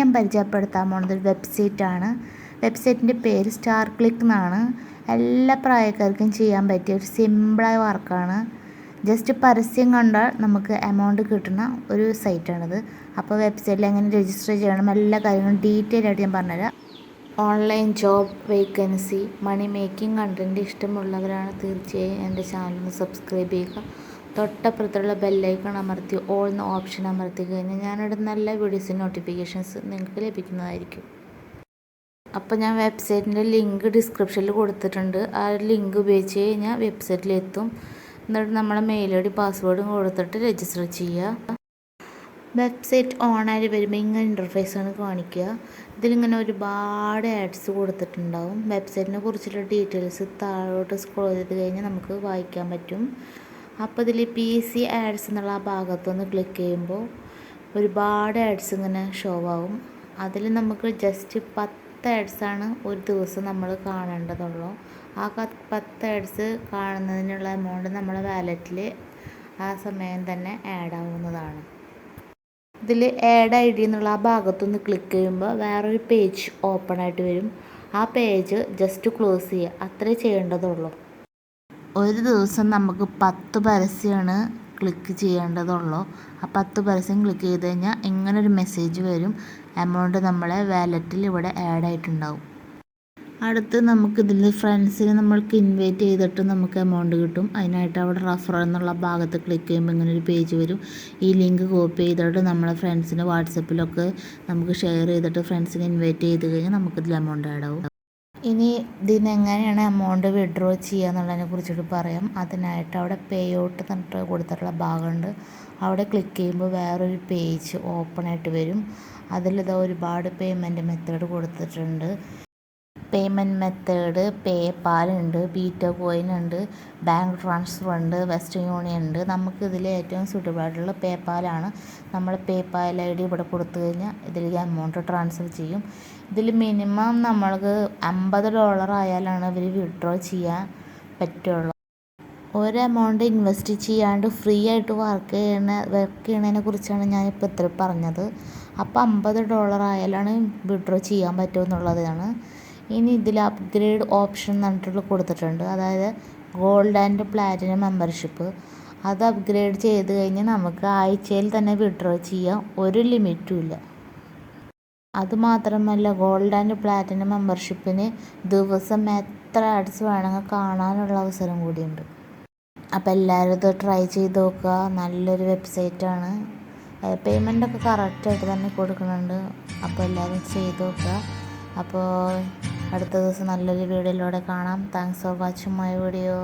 ഞാൻ പരിചയപ്പെടുത്താൻ പോകുന്നത് ഒരു വെബ്സൈറ്റാണ്. വെബ്സൈറ്റിൻ്റെ പേര് starcilck എന്നാണ്. എല്ലാ പ്രായക്കാർക്കും ചെയ്യാൻ പറ്റിയ ഒരു സിമ്പിളായ വർക്കാണ്. ജസ്റ്റ് പരസ്യം കണ്ടാൽ നമുക്ക് എമൗണ്ട് കിട്ടുന്ന ഒരു സൈറ്റാണിത്. അപ്പോൾ വെബ്സൈറ്റിൽ എങ്ങനെ രജിസ്റ്റർ ചെയ്യണം എല്ലാ കാര്യങ്ങളും ഡീറ്റെയിൽ ആയിട്ട് ഞാൻ പറഞ്ഞുതരാം. Online job vacancy money making content ഇഷ്ടമുള്ളവരാണ് തീർച്ചയായും എൻ്റെ ചാനൽ സബ്സ്ക്രൈബ് ചെയ്യുക. തൊട്ടപ്പുറത്തുള്ള ബെല്ലൈക്കൺ അമർത്തി ഓൾ എന്ന ഓപ്ഷൻ അമർത്തി കഴിഞ്ഞാൽ ഞാനിടുന്ന എല്ലാ വീഡിയോസിൻ്റെ നോട്ടിഫിക്കേഷൻസ് നിങ്ങൾക്ക് ലഭിക്കുന്നതായിരിക്കും. അപ്പോൾ ഞാൻ വെബ്സൈറ്റിൻ്റെ ലിങ്ക് ഡിസ്ക്രിപ്ഷനിൽ കൊടുത്തിട്ടുണ്ട്. ആ ലിങ്ക് ഉപയോഗിച്ച് കഴിഞ്ഞാൽ വെബ്സൈറ്റിലെത്തും. എന്നിട്ട് നമ്മളെ മെയിൽ ഐ ഡി പാസ്വേഡും കൊടുത്തിട്ട് രജിസ്റ്റർ ചെയ്യുക. വെബ്സൈറ്റ് ഓണായി വരുമ്പോൾ ഇങ്ങനെ ഇൻ്റർഫേസാണ് കാണിക്കുക. ഇതിലിങ്ങനെ ഒരുപാട് ആഡ്സ് കൊടുത്തിട്ടുണ്ടാവും. വെബ്സൈറ്റിനെ കുറിച്ചുള്ള ഡീറ്റെയിൽസ് താഴോട്ട് സ്ക്രോൾ ചെയ്ത് കഴിഞ്ഞാൽ നമുക്ക് വായിക്കാൻ പറ്റും. അപ്പോൾ ഇതിൽ PC ആഡ്സ് എന്നുള്ള ആ ഭാഗത്തൊന്ന് ക്ലിക്ക് ചെയ്യുമ്പോൾ ഒരുപാട് ആഡ്സ് ഇങ്ങനെ ഷോ ആവും. അതിൽ നമുക്ക് ജസ്റ്റ് 10 ആഡ്സാണ് ഒരു ദിവസം നമ്മൾ കാണേണ്ടതുള്ളൂ. ആ 10 ആഡ്സ് കാണുന്നതിനുള്ള എമൗണ്ട് നമ്മുടെ വാലറ്റിൽ ആ സമയം തന്നെ ആഡ് ആവുന്നതാണ്. ഇതിൽ ആഡ് ID എന്നുള്ള ആ ഭാഗത്തൊന്ന് ക്ലിക്ക് ചെയ്യുമ്പോൾ വേറൊരു പേജ് ഓപ്പൺ ആയിട്ട് വരും. ആ പേജ് ജസ്റ്റ് ക്ലോസ് ചെയ്യുക, അത്രേ ചെയ്യേണ്ടതുള്ളൂ. ഒരു ദിവസം നമുക്ക് 10 പരസ്യമാണ് ക്ലിക്ക് ചെയ്യേണ്ടതുള്ളൂ. ആ 10 പരസ്യം ക്ലിക്ക് ചെയ്ത് കഴിഞ്ഞാൽ ഇങ്ങനൊരു മെസ്സേജ് വരും. എമൗണ്ട് നമ്മളെ വാലറ്റിൽ ഇവിടെ ആഡ് ആയിട്ടുണ്ടാവും. അടുത്ത് നമുക്കിതിൽ ഫ്രണ്ട്സിനെ നമ്മൾക്ക് ഇൻവൈറ്റ് ചെയ്തിട്ട് നമുക്ക് എമൗണ്ട് കിട്ടും. അതിനായിട്ട് അവിടെ റഫർ എന്നുള്ള ഭാഗത്ത് ക്ലിക്ക് ചെയ്യുമ്പോൾ ഇങ്ങനെ ഒരു പേജ് വരും. ഈ ലിങ്ക് കോപ്പി ചെയ്തിട്ട് നമ്മളെ ഫ്രണ്ട്സിന് വാട്സപ്പിലൊക്കെ നമുക്ക് ഷെയർ ചെയ്തിട്ട് ഫ്രണ്ട്സിനെ ഇൻവൈറ്റ് ചെയ്ത് കഴിഞ്ഞാൽ നമുക്കിതിൽ എമൗണ്ട് ആഡ് ആവും. ഇനി ഇതിന് എങ്ങനെയാണ് എമൗണ്ട് വിഡ്രോ ചെയ്യുക എന്നുള്ളതിനെ കുറിച്ചിട്ട് പറയാം. അതിനായിട്ട് അവിടെ പേ ഔട്ട് എന്നിട്ട് കൊടുത്തിട്ടുള്ള ഭാഗമുണ്ട്. അവിടെ ക്ലിക്ക് ചെയ്യുമ്പോൾ വേറൊരു പേജ് ഓപ്പൺ ആയിട്ട് വരും. അതിലിതാ ഒരുപാട് പേയ്മെൻറ്റ് മെത്തേഡ് കൊടുത്തിട്ടുണ്ട്. പേയ്മെൻറ്റ് മെത്തേഡ് പേപാൽ ഉണ്ട്, ബിറ്റ്കോയിൻ ഉണ്ട്, ബാങ്ക് ട്രാൻസ്ഫർ ഉണ്ട്, വെസ്റ്റേൺ യൂണിയൻ ഉണ്ട്. നമുക്കിതിൽ ഏറ്റവും സൂട്ടബിൾ ആയിട്ടുള്ള പേപാലാണ്. നമ്മൾ പേപാൽ ID ഇവിടെ കൊടുത്തു കഴിഞ്ഞാൽ ഇതിലേക്ക് എമൗണ്ട് ട്രാൻസ്ഫർ ചെയ്യും. ഇതിൽ മിനിമം നമ്മൾക്ക് $50 ആയാലാണ് ഇവർ വിഡ്രോ ചെയ്യാൻ പറ്റുള്ളൂ. ഒരു എമൗണ്ട് ഇൻവെസ്റ്റ് ചെയ്യാണ്ട് ഫ്രീ ആയിട്ട് വർക്ക് ചെയ്യണതിനെ കുറിച്ചാണ് ഞാനിപ്പോൾ ഇത്ര പറഞ്ഞത്. അപ്പോൾ $50 ആയാലാണ് വിഡ്രോ ചെയ്യാൻ പറ്റുമെന്നുള്ളതാണ്. ഇനി ഇതിൽ അപ്ഗ്രേഡ് ഓപ്ഷൻ എന്ന് പറഞ്ഞിട്ടുള്ള കൊടുത്തിട്ടുണ്ട്. അതായത് ഗോൾഡ് ആൻഡ് പ്ലാറ്റിനം മെമ്പർഷിപ്പ്. അത് അപ്ഗ്രേഡ് ചെയ്ത് കഴിഞ്ഞാൽ നമുക്ക് ആഴ്ചയിൽ തന്നെ വിഡ്രോ ചെയ്യാം, ഒരു ലിമിറ്റും ഇല്ല. അതുമാത്രമല്ല ഗോൾഡ് ആൻഡ് പ്ലാറ്റിനം മെമ്പർഷിപ്പിന് ദിവസം എത്ര ആഡ്സ് വേണമെങ്കിൽ കാണാനുള്ള അവസരം കൂടിയുണ്ട്. അപ്പോൾ എല്ലാവരും ഇത് ട്രൈ ചെയ്ത് നോക്കുക. നല്ലൊരു വെബ്സൈറ്റാണ്. പേയ്മെൻറ്റൊക്കെ കറക്റ്റായിട്ട് തന്നെ കൊടുക്കുന്നുണ്ട്. അപ്പോൾ എല്ലാവരും ചെയ്ത് നോക്കുക. അപ്പോൾ അടുത്ത ദിവസം നല്ലൊരു വീഡിയോയിലൂടെ കാണാം. Thanks for watching my video.